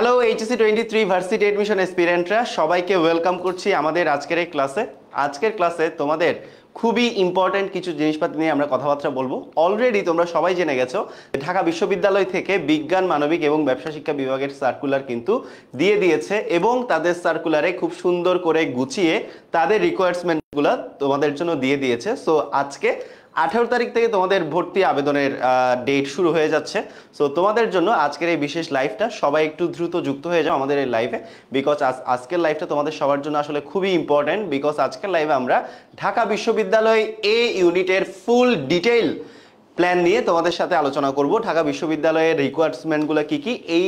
Hello HSC 23 varsity admission এসপিরেন্টরা সবাইকে welcome করছি আমাদের আজকের এই ক্লাসে। আজকের ক্লাসে তোমাদের খুবই ইম্পর্টেন্ট কিছু জিনিসপাতি নিয়ে আমরা কথাবার্তা বলবো। অলরেডি তোমরা সবাই জেনে গেছো ঢাকা বিশ্ববিদ্যালয় থেকে বিজ্ঞান মানবিক এবং ব্যবসা শিক্ষা বিভাগের সার্কুলার কিন্তু দিয়ে দিয়েছে এবং তাদের সার্কুলারে খুব সুন্দর করে গুছিয়ে তাদের রিকোয়ারমেন্টগুলো তোমাদের জন্য দিয়ে দিয়েছে। সো আজকে 18 তারিখ থেকে তোমাদের ভর্তি আবেদনের ডেট শুরু হয়ে যাচ্ছে। সো তোমাদের জন্য আজকের এই বিশেষ লাইভটা সবাই একটু দ্রুত যুক্ত হয়ে যাও আমাদের এই লাইভে, বিকজ আজকের লাইভটা তোমাদের সবার জন্য আসলে খুবই ইম্পর্টেন্ট। বিকজ আজকের লাইভে আমরা ঢাকা বিশ্ববিদ্যালয় এ ইউনিটের ফুল ডিটেইল প্ল্যান নিয়ে তোমাদের সাথে আলোচনা করব। ঢাকা বিশ্ববিদ্যালয়ের রিকোয়ারমেন্টগুলো কি কি, এই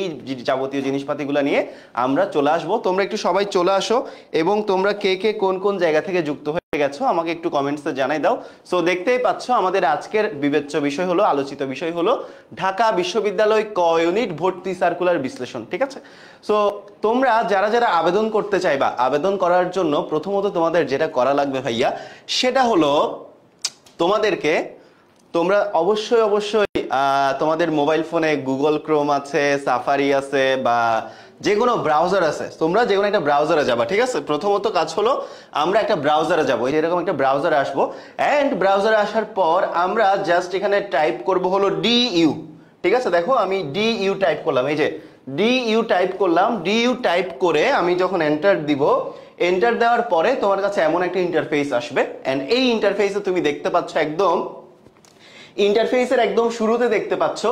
যাবতীয় জিনিসপাতিগুলো নিয়ে আমরা চলে আসবো। তোমরা একটু সবাই চলে আসো এবং তোমরা কে কে কোন কোন জায়গা থেকে যুক্ত হয়ে গেছো আমাকে একটু কমেন্টসে জানাই দাও। সো দেখতেই পাচ্ছ আমাদের আজকের বিবেচ্য বিষয় হলো, আলোচিত বিষয় হলো ঢাকা বিশ্ববিদ্যালয় ক ইউনিট ভর্তি সার্কুলার বিশ্লেষণ। ঠিক আছে, সো তোমরা যারা যারা আবেদন করতে চাইবা, আবেদন করার জন্য প্রথমত তোমাদের যেটা করা লাগবে ভাইয়া সেটা হলো তোমরা অবশ্যই তোমাদের মোবাইল ফোনে গুগল ক্রোম আছে, সাফারি আছে বা যে কোনো ব্রাউজার আছে, তোমরা যে কোনো একটা ব্রাউজারে যাবা। ঠিক আছে, প্রথমত কাজ হলো আমরা একটা ব্রাউজারে যাবো, এরকম একটা ব্রাউজারে আসবো। অ্যান্ড ব্রাউজারে আসার পর আমরা জাস্ট এখানে টাইপ করব হলো ডিইউ। ঠিক আছে, দেখো আমি ডিইউ টাইপ করলাম, এই যে ডিইউ টাইপ করলাম। ডিইউ টাইপ করে আমি যখন এন্টার দিব, এন্টার দেওয়ার পরে তোমার কাছে এমন একটা ইন্টারফেস আসবে। অ্যান্ড এই ইন্টারফেসে তুমি দেখতে পাচ্ছ ইন্টারফেসের একদম শুরুতে দেখতে পাচ্ছ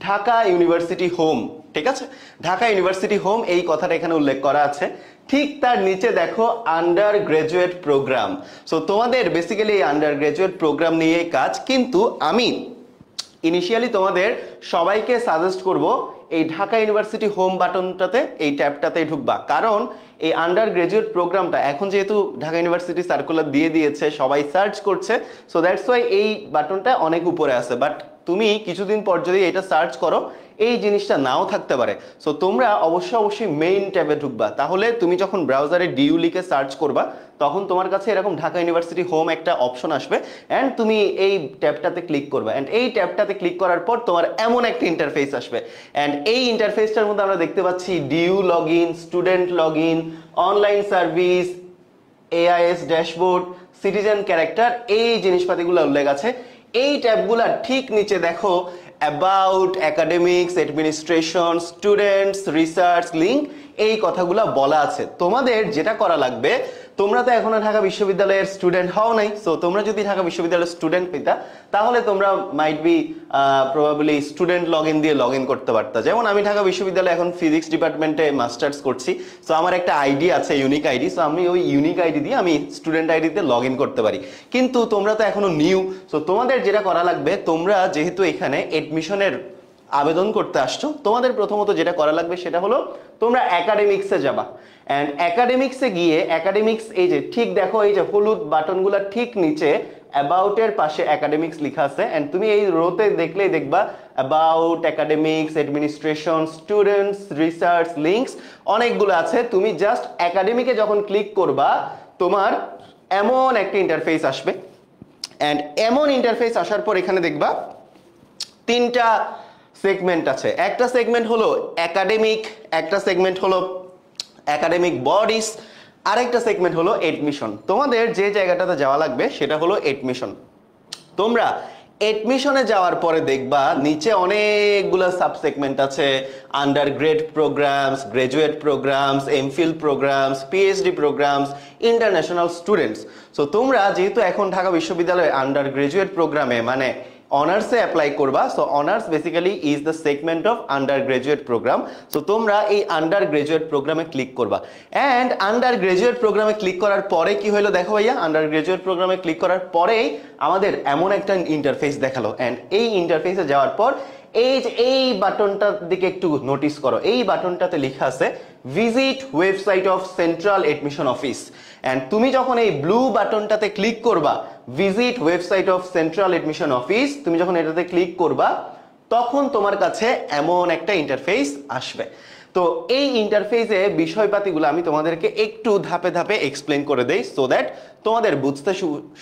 ঢাকা ইউনিভার্সিটি হোম। ঠিক আছে, ঢাকা ইউনিভার্সিটি হোম এই কথাটা এখানে উল্লেখ করা আছে। ঠিক তার নিচে দেখো আন্ডার গ্রাজুয়েট প্রোগ্রাম। সো তোমাদের বেসিক্যালি এই আন্ডার গ্রাজুয়েট প্রোগ্রাম নিয়ে কাজ, কিন্তু আমি ইনিশিয়ালি তোমাদের সবাইকে সাজেস্ট করব এই ঢাকা ইউনিভার্সিটি হোম বাটনটাতে, এই ট্যাবটাতে ঢুকবা। কারণ এই আন্ডার গ্রাজুয়েট প্রোগ্রামটা এখন যেহেতু ঢাকা ইউনিভার্সিটি সার্কুলার দিয়ে দিয়েছে, সবাই সার্চ করছে, সো দ্যাটস ওয়াই এই বাটনটা অনেক উপরে আছে। বাট তুমি কিছুদিন পর যদি এটা সার্চ করো এই জিনিসটা নাও থাকতে পারে। সো তোমরা অবশ্যই মেইন ট্যাবে ঢুকবা। তাহলে তুমি যখন ব্রাউজারে ডিইউ লিখে সার্চ করবা তখন তোমার কাছে এরকম ঢাকা ইউনিভার্সিটি হোম একটা অপশন আসবে অ্যান্ড তুমি এই ট্যাবটাতে ক্লিক করবা। অ্যান্ড এই ট্যাবটাতে ক্লিক করার পর তোমার এমন একটা ইন্টারফেস আসবে। অ্যান্ড এই ইন্টারফেসটার মধ্যে আমরা দেখতে পাচ্ছি DU log in, student log in, online service, AIS dashboard, citizen character, এই জিনিসপাতিগুলো উল্লেখ আছে। এই ট্যাবগুলোর ঠিক নিচে দেখো about, academics, administration, students, research, link, এই কথাগুলো বলা আছে। তোমাদের যেটা করা লাগবে, তোমরা তো এখনো ঢাকা বিশ্ববিদ্যালয়ের স্টুডেন্ট হও নাই। সো তোমরা যদি ঢাকা বিশ্ববিদ্যালয়ের স্টুডেন্ট পেতা তাহলে তোমরা might be probably student log in দিয়ে লগ ইন করতে পারতা। যেমন আমি ঢাকা বিশ্ববিদ্যালয়ে এখন ফিজিক্স ডিপার্টমেন্টে মাস্টার্স করছি। সো আমার একটা আইডি আছে, ইউনিক আইডি। সো আমি ওই ইউনিক আইডি দিয়ে আমি স্টুডেন্ট আইডিতে লগ ইন করতে পারি। কিন্তু তোমরা তো এখনো নিউ। সো তোমাদের যেটা করা লাগবে, তোমরা যেহেতু এখানে এডমিশনের আবেদন করতে আসছো, তোমাদের প্রথমত যেটা করা লাগবে সেটা হলো তোমরা একাডেমিক্সে যাবা। অ্যান্ড একাডেমিক্সে গিয়ে একাডেমিক্স, এই যে ঠিক দেখো এই যে হলুদ বাটনগুলো ঠিক নিচে অ্যাবাউটের পাশে একাডেমিক্স লেখা আছে। অ্যান্ড তুমি এই রোতে দেখলেই দেখবা about, academics, administration, students, research, links, অনেকগুলো আছে। তুমি জাস্ট একাডেমিকে যখন ক্লিক করবা তোমার এমন একটা ইন্টারফেস আসবে। অ্যান্ড এমন ইন্টারফেস আসার পর এখানে দেখবা তিনটা সেগমেন্ট আছে। একটা সেগমেন্ট হলো একাডেমিক, একটা সেগমেন্ট হলো একাডেমিক বডিস, আরেকটা সেগমেন্ট হলো এডমিশন। তোমাদের যে জায়গাটাতে যাওয়া লাগবে সেটা হলো এডমিশন। তোমরা এডমিশনে যাওয়ার পরে দেখবা নিচে অনেকগুলো সাবসেগমেন্ট আছে, under grade programs, graduate programs, MPhil programs, PhD programs, international students. So তোমরা যেহেতু এখন ঢাকা বিশ্ববিদ্যালয়ে আন্ডার গ্রাজুয়েট প্রোগ্রামে মানে অনার্সে অ্যাপ্লাই করবা, so honours basically is the segment of undergraduate program. So তোমরা এই আন্ডার গ্রাজুয়েট প্রোগ্রামে ক্লিক করবা। অ্যান্ড আন্ডার গ্রাজুয়েট প্রোগ্রামে ক্লিক করার পরে কি হলো দেখো ভাইয়া, আন্ডার গ্রাজুয়েট প্রোগ্রামে ক্লিক করার পরেই আমাদের এমন একটা ইন্টারফেস দেখালো। অ্যান্ড এই ইন্টারফেসে যাওয়ার পর এই বাটনটার দিকে একটু নোটিস করো। এই বাটনটাতে লেখা আছে visit website of central admission office. And তুমি যখন এই ব্লু বাটনটাতে ক্লিক করবা, visit website of central admission office, তুমি যখন এটাতে ক্লিক করবা তখন তোমার কাছে এমন একটা ইন্টারফেস আসবে। তো এই ইন্টারফেসে বিষয়পাতিগুলো আমি তোমাদেরকে একটু ধাপে ধাপে এক্সপ্লেন করে দেই সো দ্যাট তোমাদের বুঝতে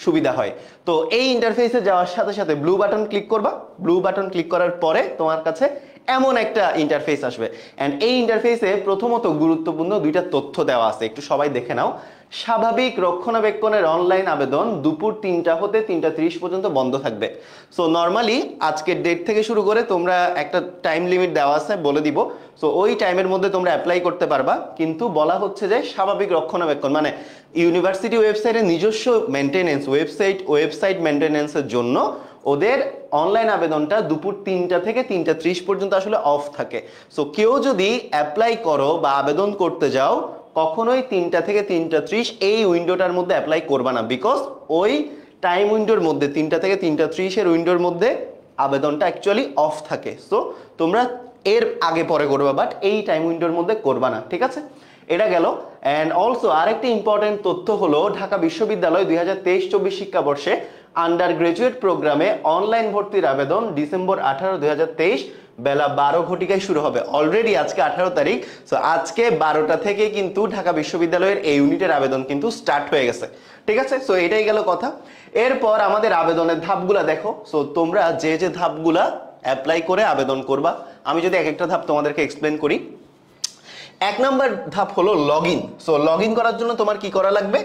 সুবিধা হয়। তো এই ইন্টারফেসে যাওয়ার সাথে সাথে ব্লু বাটন ক্লিক করবা। ব্লু বাটন ক্লিক করার পরে তোমার কাছে এমন একটা ইন্টারফেস আসবে। অ্যান্ড এই ইন্টারফেসে প্রথমত গুরুত্বপূর্ণ দুইটা তথ্য দেওয়া আছে, একটু সবাই দেখে নাও। স্বাভাবিক রক্ষণাবেক্ষণের অনলাইন আবেদন দুপুর 3টা হতে 3:30 পর্যন্ত বন্ধ থাকবে। সো নর্মালি আজকের ডেট থেকে শুরু করে তোমরা একটা টাইম লিমিট দেওয়া আছে, বলে দিব। সো ওই টাইমের মধ্যে তোমরা অ্যাপ্লাই করতে পারবা, কিন্তু বলা হচ্ছে যে স্বাভাবিক রক্ষণাবেক্ষণ মানে ইউনিভার্সিটি ওয়েবসাইটের নিজস্ব মেনটেনেন্স, ওয়েবসাইট মেনটেনেন্সের জন্য ওদের অনলাইন আবেদনটা দুপুর 3টা থেকে 3:30 পর্যন্ত আসলে অফ থাকে। সো কেউ যদি অ্যাপ্লাই করো বা আবেদন করতে যাও, কখনোই 3টা থেকে 3:30 এই উইন্ডোটার মধ্যে অ্যাপ্লাই করবা না, বিকজ ওই টাইম উইন্ডোর মধ্যে 3টা থেকে 3:30 এর উইন্ডোর মধ্যে আবেদনটা অ্যাকচুয়ালি অফ থাকে। সো তোমরা এর আগে পরে করবা, বাট এই টাইম উইন্ডোর মধ্যে করবা না, ঠিক আছে? এটা গেল। অ্যান্ড অলসো আরেকটি ইম্পর্টেন্ট তথ্য হলো ঢাকা বিশ্ববিদ্যালয় 2023-24 শিক্ষাবর্ষে আন্ডার গ্রাজুয়েট প্রোগ্রামে অনলাইন ভর্তির আবেদন ডিসেম্বর 18, 2023 বেলা 12 ঘটিকায় শুরু হবে। অলরেডি আজকে 18 তারিখ, সো আজকে 12টা থেকে কিন্তু ঢাকা বিশ্ববিদ্যালয়ের এই ইউনিটের আবেদন কিন্তু স্টার্ট হয়ে গেছে, ঠিক আছে? সো এটাই গেল কথা। এরপর আমাদের আবেদনের ধাপগুলা দেখো। সো তোমরা যে যে ধাপগুলা অ্যাপ্লাই করে আবেদন করবা, আমি যদি এক একটা ধাপ তোমাদেরকে এক্সপ্লেন করি। 1 নম্বর ধাপ হলো log in. So log in করার জন্য তোমার কি করা লাগবে?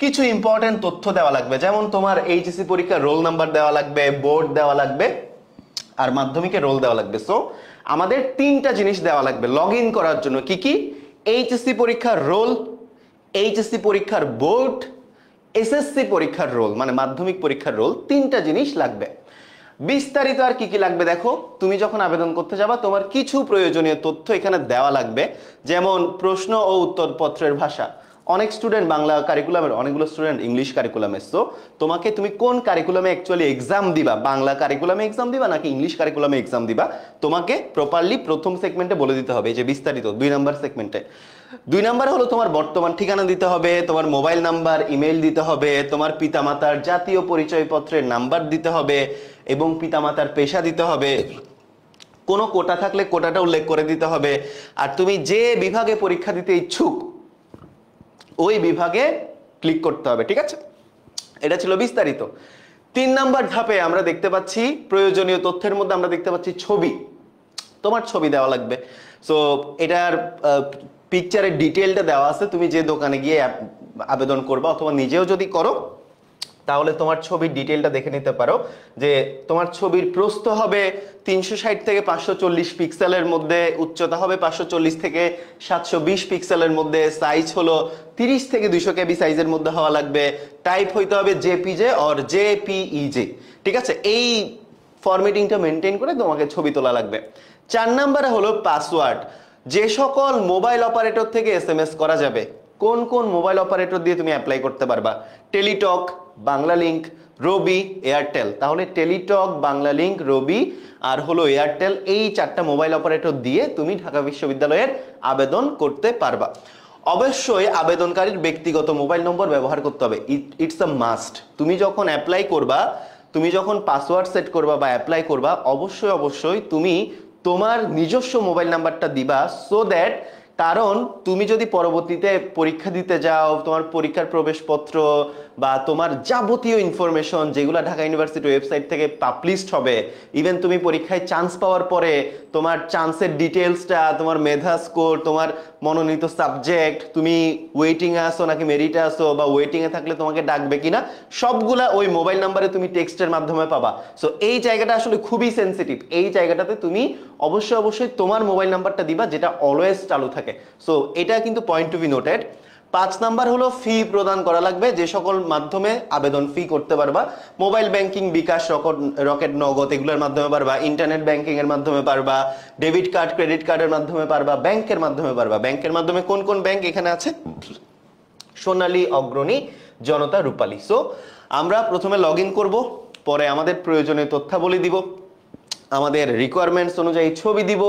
কিছু ইম্পর্টেন্ট তথ্য দেওয়া লাগবে, যেমন তোমার এইচএসসি পরীক্ষার রোল নাম্বার দেওয়া লাগবে, বোর্ড দেওয়া লাগবে, আর মাধ্যমিকের রোল দেওয়া লাগবে। সো আমাদের 3টা জিনিস দেওয়া লাগবে লগ ইন করার জন্য। কি কি? এইচএসসি পরীক্ষার রোল, এইচএসসি পরীক্ষার বোর্ড, এসএসসি পরীক্ষার রোল মানে মাধ্যমিক পরীক্ষার রোল। 3টা জিনিস লাগবে। বিস্তারিত আর কি কি লাগবে দেখো। তুমি যখন আবেদন করতে যাবা, তোমার কিছু প্রয়োজনীয় তথ্য এখানে দেওয়া লাগবে, যেমন প্রশ্ন ও উত্তরপত্রের ভাষা। অনেক স্টুডেন্ট বাংলা কারিকুলামের, অনেকগুলো স্টুডেন্ট ইংলিশ কারিকুলামের। সো তুমি কোন কারিকুলামে অ্যাকচুয়ালি এক্সাম দিবা, বাংলা কারিকুলামে এক্সাম দিবা নাকি ইংলিশ কারিকুলামে এক্সাম দিবা, তোমাকে প্রপারলি প্রথম সেগমেন্টে বলে দিতে হবে, এই যে বিস্তারিত 2 নাম্বার সেগমেন্টে। 2 নাম্বার হলো তোমার বর্তমান ঠিকানা দিতে হবে, তোমার মোবাইল নাম্বার, ইমেল দিতে হবে, তোমার পিতামাতার জাতীয় পরিচয়পত্রের নাম্বার দিতে হবে এবং পিতামাতার পেশা দিতে হবে। কোনো কোটা থাকলে কোটাটা উল্লেখ করে দিতে হবে। আর তুমি যে বিভাগে পরীক্ষা দিতে ইচ্ছুক ওই বিভাগে ক্লিক করতে হবে, ঠিক আছে? এটা ছিল বিস্তারিত। 3 নাম্বার ধাপে আমরা দেখতে পাচ্ছি প্রয়োজনীয় তথ্যের মধ্যে আমরা দেখতে পাচ্ছি ছবি। তোমার ছবি দেওয়া লাগবে। সো এটার পিকচারের ডিটেলটা দেওয়া আছে। তুমি যে দোকানে গিয়ে আবেদন করবা অথবা নিজেও যদি করো, তাহলে তোমার ছবির ডিটেলটা দেখে নিতে পারো যে তোমার ছবির প্রস্থ হবে 360 থেকে 540 পিক্সেলের মধ্যে, উচ্চতা হবে 540 থেকে 720 পিক্সেলের মধ্যে, সাইজ হলো 30 থেকে 200 কেবি সাইজের মধ্যে হওয়া লাগবে, টাইপ হইতে হবে জেপিজে অর জেপিইজে, ঠিক আছে? এই ফরম্যাটিংটা মেনটেন করে তোমাকে ছবি তোলা লাগবে। 4 নম্বরে হলো পাসওয়ার্ড। যে সকল মোবাইল অপারেটর থেকে এসএমএস করা যাবে, কোন কোন মোবাইল অপারেটর দিয়ে তুমি অ্যাপ্লাই করতে পারবা? টেলিটক, বাংলালিংক, রবি, এয়ারটেল। তাহলে টেলিটক, বাংলালিংক, রবি আর হলো এয়ারটেল, এই 4টা মোবাইল অপারেটর দিয়ে তুমি ঢাকা বিশ্ববিদ্যালয়ের আবেদন করতে পারবা। অবশ্যই আবেদনকারীর ব্যক্তিগত মোবাইল নম্বর ব্যবহার করতে হবে, ইটস আ মাস্ট। তুমি যখন অ্যাপ্লাই করবা, তুমি যখন পাসওয়ার্ড সেট করবা বা অ্যাপ্লাই করবা, অবশ্যই তুমি তোমার নিজস্ব মোবাইল নাম্বারটা দিবা, সো দ্যাট, কারণ তুমি যদি পরবর্তীতে পরীক্ষা দিতে যাও, তোমার পরীক্ষার প্রবেশপত্র বা তোমার যাবতীয় ইনফরমেশন যেগুলো ঢাকা ইউনিভার্সিটি ওয়েবসাইট থেকে পাবলিশড হবে, ইভেন তুমি পরীক্ষায় চান্স পাওয়ার পরে তোমার চান্সের ডিটেলসটা, তোমার মেধা স্কোর, তোমার মনোনীত সাবজেক্ট, তুমি ওয়েটিংয়ে আসো নাকি মেরিটে আসো, বা ওয়েটিংয়ে থাকলে তোমাকে ডাকবে কিনা, সবগুলা ওই মোবাইল নাম্বারে তুমি টেক্সটের মাধ্যমে পাবা। সো এই জায়গাটা আসলে খুবই সেন্সিটিভ। এই জায়গাটাতে তুমি অবশ্যই তোমার মোবাইল নাম্বারটা দিবা, যেটা অলওয়েজ চালু থাকে। সো এটা কিন্তু point to be noted. 5 number হলো ফি প্রদান করা লাগবে। যে সকল মাধ্যমে আবেদন ফি করতে পারবা, মোবাইল ব্যাংকিং, বিকাশ, রকেট নগদ, এগুলোর মাধ্যমে পারবা, ইন্টারনেট ব্যাংকিং এর মাধ্যমে পারবা, ডেবিট কার্ড, ক্রেডিট কার্ডের মাধ্যমে পারবা, ব্যাংকের মাধ্যমে পারবা। ব্যাংকের মাধ্যমে কোন কোন ব্যাংক এখানে আছে? সোনালী, অগ্রণী, জনতা, রূপালী। সো আমরা প্রথমে লগ ইন করবো, পরে আমাদের প্রয়োজনীয় তথ্যাবলী দিব, আমাদের রিকোয়ারমেন্টস অনুযায়ী ছবি দিব,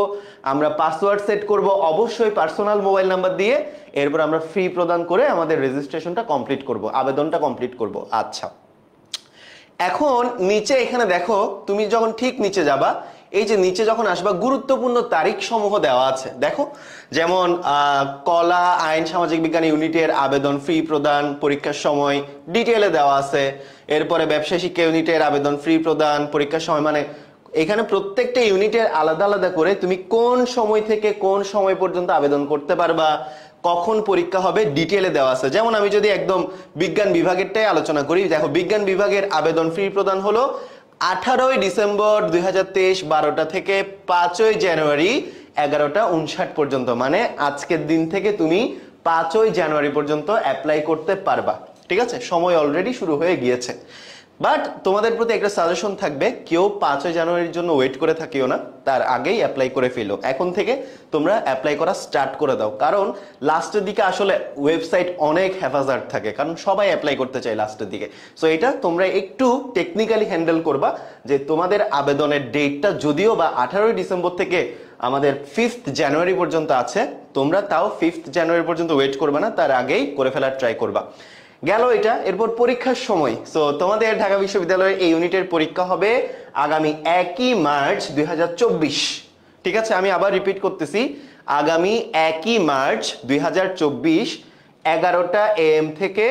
আমরা পাসওয়ার্ড সেট করব অবশ্যই পার্সোনাল মোবাইল নাম্বার দিয়ে, এরপর আমরা ফি প্রদান করে আমাদের রেজিস্ট্রেশনটা কমপ্লিট করব, আবেদনটা কমপ্লিট করব। আচ্ছা, এখন নিচে এখানে দেখো, তুমি যখন ঠিক নিচে যাবা, এই যে নিচে যখন আসবা, গুরুত্বপূর্ণ তারিখ সমূহ দেওয়া আছে দেখো, যেমন কলা, আইন, সামাজিক বিজ্ঞান ইউনিটের আবেদন ফি প্রদান, পরীক্ষার সময় ডিটেইলে দেওয়া আছে। এরপরে ব্যবসায় শিক্ষা ইউনিটের আবেদন ফি প্রদান, পরীক্ষার সময়, মানে এখানে প্রত্যেকটা ইউনিটের আলাদা আলাদা করে তুমি কোন সময় থেকে কোন সময় পর্যন্ত আবেদন করতে পারবা, কখন পরীক্ষা হবে ডিটেইলে দেওয়া আছে। যেমন আমি যদি একদম বিজ্ঞান বিভাগেরটাই আলোচনা করি, দেখো বিজ্ঞান বিভাগের আবেদন ফি প্রদান হলো 18ই ডিসেম্বর 2023 12টা থেকে 5ই জানুয়ারি 11:59 পর্যন্ত, মানে আজকের দিন থেকে তুমি 5ই জানুয়ারি পর্যন্ত অ্যাপ্লাই করতে পারবা। ঠিক আছে, সময় অলরেডি শুরু হয়ে গিয়েছে। বাট তোমাদের প্রতি একটা সাজেশন থাকবে, কেউ 5ই জানুয়ারির জন্য ওয়েট করে থাকিও না, তার আগেই অ্যাপ্লাই করে ফেলো। এখন থেকে তোমরা অ্যাপ্লাই করা স্টার্ট করে দাও, কারণ লাস্টের দিকে আসলে ওয়েবসাইট অনেক হেফাজত থাকে, কারণ সবাই অ্যাপ্লাই করতে চায় লাস্টের দিকে। সো এটা তোমরা একটু টেকনিক্যালি হ্যান্ডেল করবা, যে তোমাদের আবেদনের ডেটটা যদিও বা 18ই ডিসেম্বর থেকে আমাদের 5th জানুয়ারি পর্যন্ত আছে, তোমরা তাও 5th জানুয়ারি পর্যন্ত ওয়েট করবে না, তার আগেই করে ফেলার ট্রাই করবা। গেল এটা। এরপর পরীক্ষার সময়। সো তোমাদের ঢাকা বিশ্ববিদ্যালয়ের এই ইউনিটের পরীক্ষা হবে আগামী 1ই মার্চ 2024। ঠিক আছে, আমি আবার রিপিট করতেছি, আগামী 1ই মার্চ 2024 11টা AM থেকে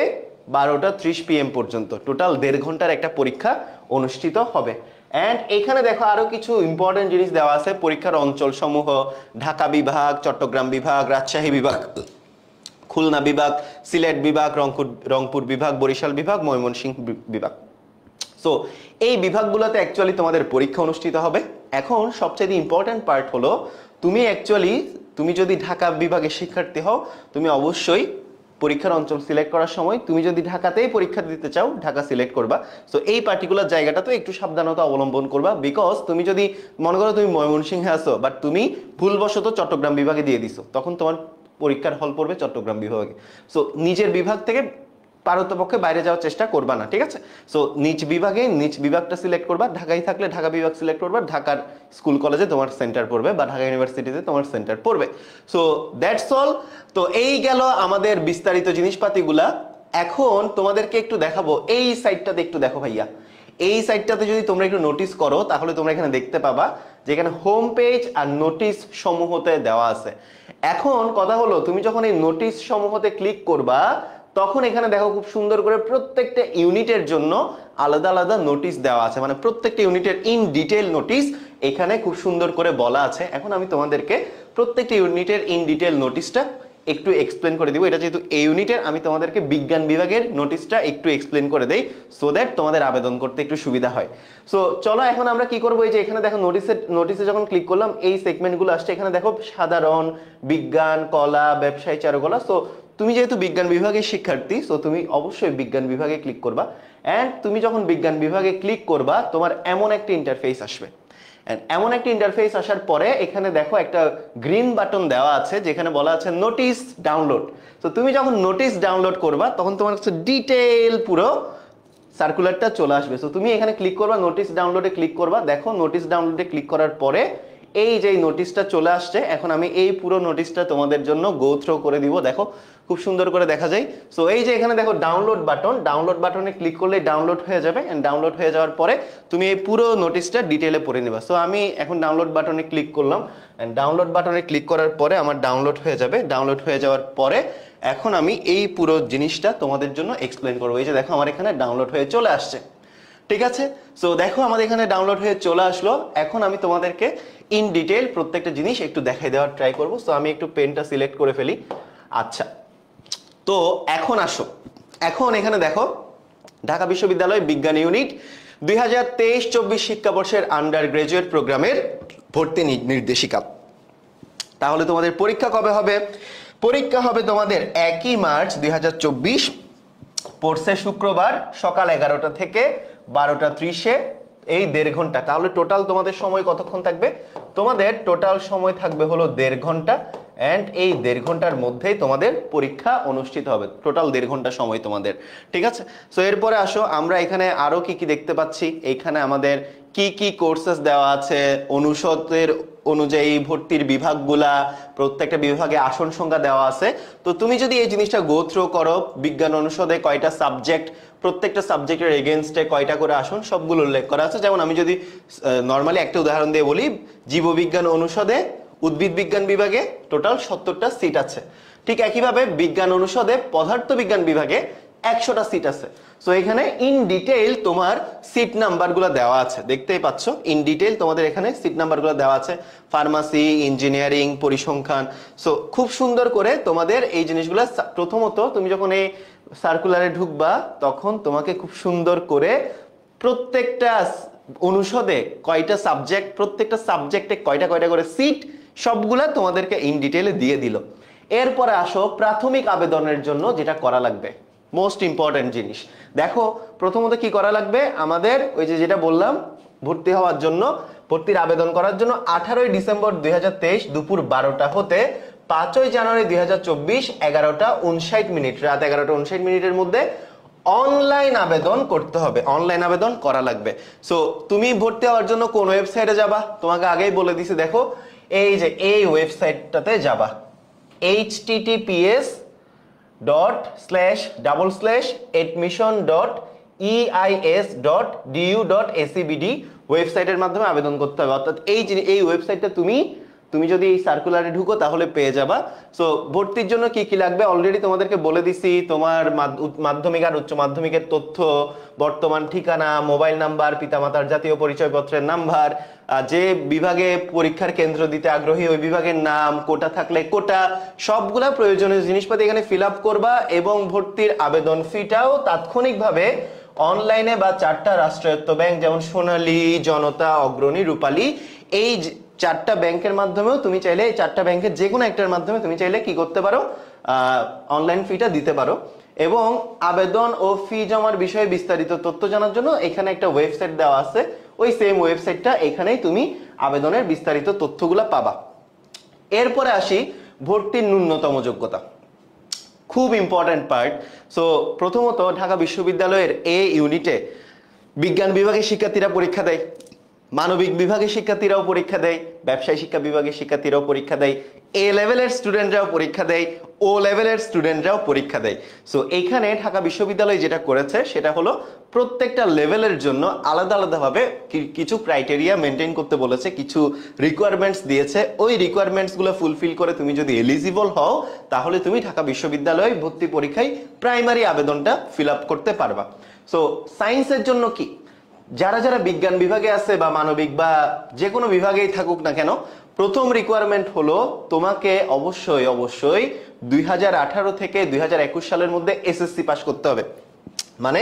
12:30 PM পর্যন্ত টোটাল 1.5 ঘন্টার একটা পরীক্ষা অনুষ্ঠিত হবে। এন্ড এখানে দেখো আরো কিছু ইম্পর্টেন্ট জিনিস দেওয়া আছে। পরীক্ষার অঞ্চল সমূহ: ঢাকা বিভাগ, চট্টগ্রাম বিভাগ, রাজশাহী বিভাগ, খুলনা বিভাগ, সিলেট বিভাগ, রংপুর বিভাগ, বরিশাল বিভাগ, ময়মনসিংহ বিভাগ। সো এই বিভাগগুলোতে অ্যাকচুয়ালি তোমাদের পরীক্ষা অনুষ্ঠিত হবে। এখন সবচেয়ে ইম্পর্টেন্ট পার্ট হলো, তুমি যদি ঢাকা বিভাগের শিক্ষার্থী হও, তুমি অবশ্যই পরীক্ষার অঞ্চল সিলেক্ট করার সময় তুমি যদি ঢাকাতেই পরীক্ষা দিতে চাও, ঢাকা সিলেক্ট করবা। সো এই পার্টিকুলার জায়গাটা তো একটু সাবধানতা অবলম্বন করবা, বিকজ তুমি যদি মনে করো তুমি ময়মনসিংহে আসো, বাট তুমি ভুলবশত চট্টগ্রাম বিভাগে দিয়ে দিছো, তখন তোমার পরীক্ষার হল পড়বে চট্টগ্রাম বিভাগে। সো নিজের বিভাগ থেকে পারতপক্ষে বাইরে যাওয়ার চেষ্টা করবা না, ঠিক আছে? সো নিজ বিভাগটা সিলেক্ট করবা। ঢাকায় থাকলে ঢাকা বিভাগ সিলেক্ট করবা, ঢাকার স্কুল কলেজে তোমার সেন্টার পড়বে বা ঢাকা ইউনিভার্সিটিতে তোমার সেন্টার পড়বে। So that's all. তো এই গেল আমাদের বিস্তারিত জিনিসপাতিগুলা। এখন তোমাদেরকে একটু দেখাবো, এই সাইডটাতে একটু দেখো ভাইয়া। এই সাইডটাতে যদি তোমরা একটু নোটিস করো, তাহলে তোমরা এখানে দেখতে পাবা যে এখানে হোম পেজ আর নোটিশ সমূহতে দেওয়া আছে। এখন কথা হলো, তুমি যখন এই নোটিশ সমূহতে ক্লিক করবা, তখন এখানে দেখো খুব সুন্দর করে প্রত্যেকটা ইউনিটের জন্য আলাদা আলাদা নোটিশ দেওয়া আছে, মানে প্রত্যেকটা ইউনিটের ইন ডিটেইল নোটিশ এখানে খুব সুন্দর করে বলা আছে। এখন আমি তোমাদেরকে প্রত্যেকটা ইউনিটের ইন ডিটেইল নোটিশটা একটু এক্সপ্লেন করে দিব। এটা যেহেতু এই ইউনিটের, আমি তোমাদেরকে বিজ্ঞান বিভাগের নোটিশটা একটু এক্সপ্লেন করে দেই, সো দ্যাট তোমাদের আবেদন করতে একটু সুবিধা হয়। সো চলো এখন আমরা কি করবো, এই যে এখানে দেখো নোটিশে যখন ক্লিক করলাম, এই সেগমেন্টগুলো আসছে। এখানে দেখো সাধারণ, বিজ্ঞান, কলা, ব্যবসায়, চারুকলা। সো তুমি যেহেতু বিজ্ঞান বিভাগের শিক্ষার্থী, সো তুমি অবশ্যই বিজ্ঞান বিভাগে ক্লিক করবা। এন্ড তুমি যখন বিজ্ঞান বিভাগে ক্লিক করবা, তোমার এমন একটা ইন্টারফেস আসবে। এমন একটা ইন্টারফেস আসার পরে এখানে দেখো একটা গ্রিন বাটন দেওয়া আছে, যেখানে বলা আছে নোটিশ ডাউনলোড। তো তুমি যখন নোটিশ ডাউনলোড করবা, তখন তোমার কাছে ডিটেইল পুরো সার্কুলারটা চলে আসবে। সো তুমি এখানে ক্লিক করবা, নোটিশ ডাউনলোডে ক্লিক করবা। দেখো নোটিশ ডাউনলোডে ক্লিক করার পরে এই যে নোটিশটা চলে আসছে। এখন আমি এই পুরো নোটিশটা তোমাদের জন্য গো থ্রো করে দিব। দেখো খুব সুন্দর করে দেখা যায়। সো এই যে এখানে দেখো ডাউনলোড বাটনে ক্লিক করলে ডাউনলোড হয়ে যাবে। এন্ড ডাউনলোড হয়ে যাওয়ার পরে তুমি এই পুরো নোটিশটা ডিটেইলে পড়ে নেবা। সো আমি এখন ডাউনলোড বাটনে ক্লিক করলাম। এন্ড ডাউনলোড বাটনে ক্লিক করার পরে আমার ডাউনলোড হয়ে যাবে। ডাউনলোড হয়ে যাওয়ার পরে এখন আমি এই পুরো জিনিসটা তোমাদের জন্য এক্সপ্লেন করবো। এই যে দেখো আমার এখানে ডাউনলোড হয়ে চলে আসছে, ঠিক আছে? সো দেখো আমাদের এখানে ডাউনলোড হয়ে চলে আসলো। এখন আমি তোমাদেরকে ইন ডিটেইল প্রত্যেকটা জিনিস একটু দেখাই দেওয়ার ট্রাই করবো। সো আমি একটু পেনটা সিলেক্ট করে ফেলি। আচ্ছা, তো এখন আসো, এখন এখানে দেখো ঢাকা বিশ্ববিদ্যালয় বিজ্ঞান ইউনিট 2023-24 শিক্ষাবর্ষের আন্ডার গ্রাজুয়েট প্রোগ্রামের ভর্তি নির্দেশিকা। তাহলে তোমাদের পরীক্ষা কবে হবে? পরীক্ষা হবে তোমাদের 1ই মার্চ 2024, পড়ছে শুক্রবার, সকাল 11টা থেকে 12:30-এ, এই 1.5 ঘন্টা। তাহলে টোটাল তোমাদের সময় কতক্ষণ থাকবে? তোমাদের টোটাল সময় থাকবে হলো 1.5 ঘন্টা। এন্ড এই 1.5 ঘন্টার মধ্যেই তোমাদের পরীক্ষা অনুষ্ঠিত হবে। টোটাল 1.5 ঘন্টা সময় তোমাদের, ঠিক আছে? সো এরপরে আসো, আমরা এখানে আরো কি কি দেখতে পাচ্ছি। এখানে আমাদের কি কি কোর্সেস দেওয়া আছে, অনুষদের অনুযায়ী ভর্তির বিভাগগুলা, প্রত্যেকটা বিভাগে আসন সংখ্যা দেওয়া আছে। তো তুমি যদি এই জিনিসটা গো থ্রো করো, বিজ্ঞান অনুষদে কয়টা সাবজেক্ট, প্রত্যেকটা সাবজেক্টের এগেইনস্টে কয়টা করে আসন, সবগুলো উল্লেখ করা আছে। যেমন আমি যদি নর্মালি একটা উদাহরণ দিয়ে বলি, জীববিজ্ঞান অনুষদে উদ্ভিদ বিজ্ঞান বিভাগে টোটাল 70টা সিট আছে। ঠিক একইভাবে বিজ্ঞান অনুষদে পদার্থ বিজ্ঞান বিভাগে 100টা সিট আছে। সো এখানে ইন ডিটেইল তোমার সিট নাম্বারগুলো দেওয়া আছে, দেখতেই পাচ্ছ ইন ডিটেইল তোমাদের এখানে সিট নাম্বারগুলো দেওয়া আছে, ফার্মাসি, ইঞ্জিনিয়ারিং, পরিসংখ্যান। সো খুব সুন্দর করে তোমাদের এই জিনিসগুলো, প্রথমত তুমি যখন এই সার্কুলারে ঢুকবা তখন তোমাকে খুব সুন্দর করে প্রত্যেকটা অনুষদে কয়টা সাবজেক্ট, প্রত্যেকটা সাবজেক্টে কয়টা কয়টা করে সিট, সবগুলা তোমাদেরকে ইন ডিটেইলে দিয়ে দিল। এরপরে আসো প্রাথমিক আবেদনের জন্য যেটা করা লাগবে, মোস্ট ইম্পর্টেন্ট জিনিস। দেখো প্রথমত কি করা লাগবে, আমাদের ওই যে যেটা বললাম ভর্তি হওয়ার জন্য, ভর্তির আবেদন করার জন্য 18 ডিসেম্বর 2023 দুপুর 12টা হতে 5 জানুয়ারি 2024 11:59 রাত 11:59 মধ্যে অনলাইন আবেদন করতে হবে, অনলাইন আবেদন করা লাগবে। সো তুমি ভর্তি হওয়ার জন্য কোন ওয়েবসাইটে যাবা, তোমাকে আগেই বলে দিছি, দেখো এই যে এই ওয়েবসাইটটাতে যাবা, https://admission.eis.du.acbd ওয়েবসাইটের মাধ্যমে আবেদন করতে হবে। অর্থাৎ এই ওয়েবসাইটটা তুমি যদি এই সার্কুলারে ঢুকো তাহলে পেয়ে যাবা। সো ভর্তির জন্য কি কি লাগবে অলরেডি তোমাদেরকে বলে দিছি, তোমার মাধ্যমিক আর উচ্চ মাধ্যমিকের তথ্য, বর্তমান ঠিকানা, মোবাইল নাম্বার, পিতামাতার জাতীয় পরিচয়পত্রের নাম্বার, যে বিভাগে পরীক্ষার কেন্দ্র দিতে আগ্রহী ওই বিভাগের নাম, কোটা থাকলে কোটা, সবগুলা প্রয়োজনীয় জিনিসপাতি এখানে ফিল আপ করবা। এবং ভর্তির আবেদন ফিটাও তাৎক্ষণিকভাবে অনলাইনে বা 4টা রাষ্ট্রায়ত্ত ব্যাংক যেমন সোনালী, জনতা, অগ্রণী, রূপালী, এই 4টা ব্যাংকের মাধ্যমেও তুমি চাইলে, এই 4টা ব্যাংকের যে কোনো একটার মাধ্যমে তুমি চাইলে কি করতে পারো, অনলাইন ফিটা দিতে পারো। এবং আবেদন ও ফি জমার বিষয়ে বিস্তারিত তথ্য জানার জন্য এখানে একটা ওয়েবসাইট দেওয়া আছে, ওই সেম ওয়েবসাইটটা, এখানেই তুমি আবেদনের বিস্তারিত তথ্যগুলো পাবা। এরপরে আসি ভর্তির ন্যূনতম যোগ্যতা, খুব ইম্পর্টেন্ট পার্ট। সো প্রথমত ঢাকা বিশ্ববিদ্যালয়ের এ ইউনিটে বিজ্ঞান বিভাগের শিক্ষার্থীরা পরীক্ষা দেয়, মানবিক বিভাগের শিক্ষার্থীরাও পরীক্ষা দেয়, ব্যবসায় শিক্ষা বিভাগের শিক্ষার্থীরাও পরীক্ষা দেয়, এ লেভেলের স্টুডেন্টরাও পরীক্ষা দেয়, ও লেভেলের স্টুডেন্টরাও পরীক্ষা দেয়। সো এইখানে ঢাকা বিশ্ববিদ্যালয় যেটা করেছে সেটা হলো প্রত্যেকটা লেভেলের জন্য আলাদা আলাদাভাবে কিছু ক্রাইটেরিয়া মেনটেন করতে বলেছে, কিছু রিকোয়ারমেন্টস দিয়েছে। ওই রিকোয়ারমেন্টসগুলো ফুলফিল করে তুমি যদি এলিজিবল হও তাহলে তুমি ঢাকা বিশ্ববিদ্যালয়ে ভর্তি পরীক্ষায় প্রাইমারি আবেদনটা ফিল আপ করতে পারবা। সো সায়েন্সের জন্য কি, যারা যারা বিজ্ঞান বিভাগে আছে বা মানবিক বা যে কোনো বিভাগেই থাকুক না কেন, প্রথম রিকোয়ারমেন্ট হলো তোমাকে অবশ্যই 2018 থেকে 2021 সালের মধ্যে এসএসসি পাস করতে হবে, মানে